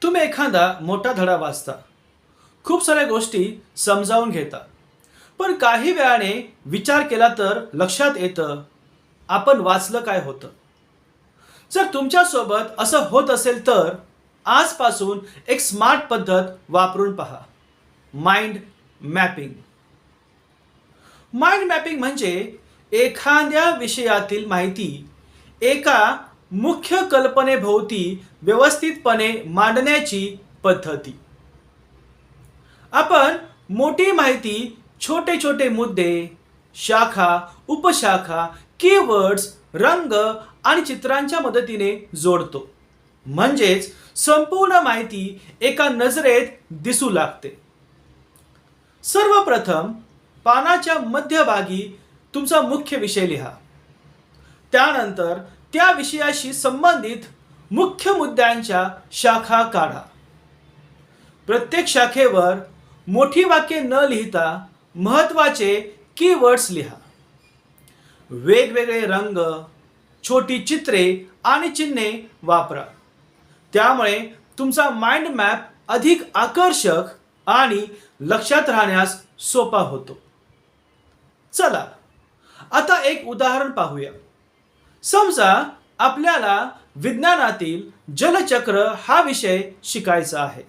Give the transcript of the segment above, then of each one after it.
तुम्ही एखादा मोठा धडा वाचता, खूप साऱ्या गोष्टी समजावून घेता, पण काही वेळाने विचार केला तर लक्षात येतं आपण वाचलं काय होतं. जर तुमच्यासोबत असं होत असेल तर आजपासून एक स्मार्ट पद्धत वापरून पहा. Mind mapping. माइंड मॅपिंग म्हणजे एखाद्या विषयातील माहिती एका मुख्य कल्पनेभोवती व्यवस्थितपणे मांडण्याची पद्धती. आपण मोठी माहिती छोटे छोटे मुद्दे, शाखा, उपशाखा, कीवर्ड्स, रंग आणि चित्रांच्या मदतीने जोडतो. म्हणजेच संपूर्ण माहिती एका नजरेत दिसू लागते. सर्वप्रथम पानाच्या मध्यभागी तुमचा मुख्य विषय लिहा. त्यानंतर त्या विषयाशी संबंधित मुख्य मुद्द्यांच्या शाखा काढा. प्रत्येक शाखेवर मोठी वाक्ये न लिहिता महत्त्वाचे कीवर्ड्स लिहा. वेगवेगळे रंग, छोटी चित्रे आणि चिन्हे वापरा. त्यामुळे तुमचा माइंड मॅप अधिक आकर्षक आणि लक्षात राहण्यास सोपा होतो. चला आता एक उदाहरण पाहूया. समजा आपल्याला विज्ञानातील जलचक्र हा विषय शिकायचा आहे.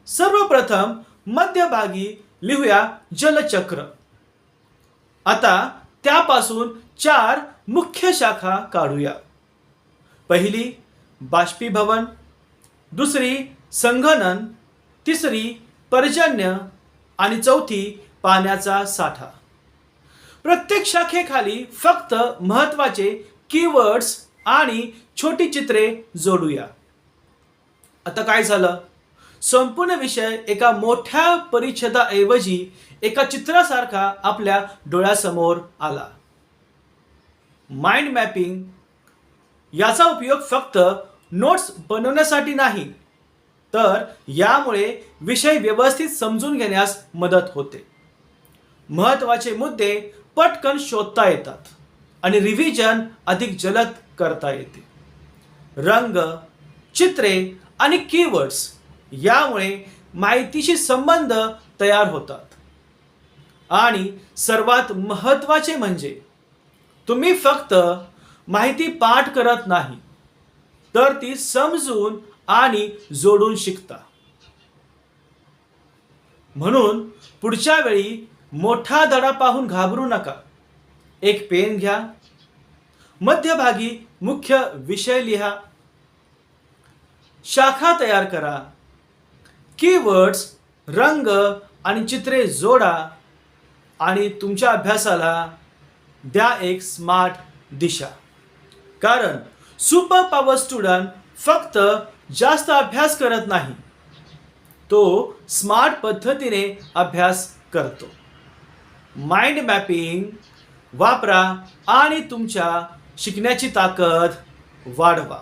सर्वप्रथम मध्यभागी लिहूया जलचक्र. आता त्यापासून 4 मुख्य शाखा काढूया. पहिली बाष्पीभवन, दुसरी संघनन, तिसरी पर्जन्य आणि चौथी पाण्याचा साठा. प्रत्येक शाखेखाली फक्त महत्त्वाचे कीवर्ड्स आणि छोटी चित्रे जोडूया. आता काय झालं? संपूर्ण विषय एका मोठ्या परिच्छेदाऐवजी एका चित्रासारखा आपल्या डोळ्यासमोर आला. माइंड मॅपिंग याचा उपयोग फक्त नोट्स बनवण्यासाठी नाही, तर यामुळे विषय व्यवस्थित समजून घेण्यास मदत होते. महत्त्वाचे मुद्दे पटकन शोधता येतात आणि रिव्हिजन अधिक जलद करता येते. रंग, चित्रे आणि कीवर्ड्स यामुळे माहितीशी संबंध तयार होतात. आणि सर्वात महत्त्वाचे म्हणजे तुम्ही फक्त माहिती पाठ करत नाही, तर ती समजून आणि जोडून शिकता. म्हणून पुढच्या वेळी मोठा धडा पाहून घाबरू नका. एक पेन घ्या, मध्यभागी मुख्य विषय लिहा, शाखा तयार करा, कीवर्ड्स, रंग आणि चित्रे जोडा आणि तुमच्या अभ्यासाला द्या एक स्मार्ट दिशा. कारण सुपर पॉवर स्टुडंट फक्त जास्त अभ्यास करत नाही, तो स्मार्ट पद्धतीने अभ्यास करतो. माइंड मॅपिंग वापरा आणि तुमच्या शिकण्याची ताकद वाढवा.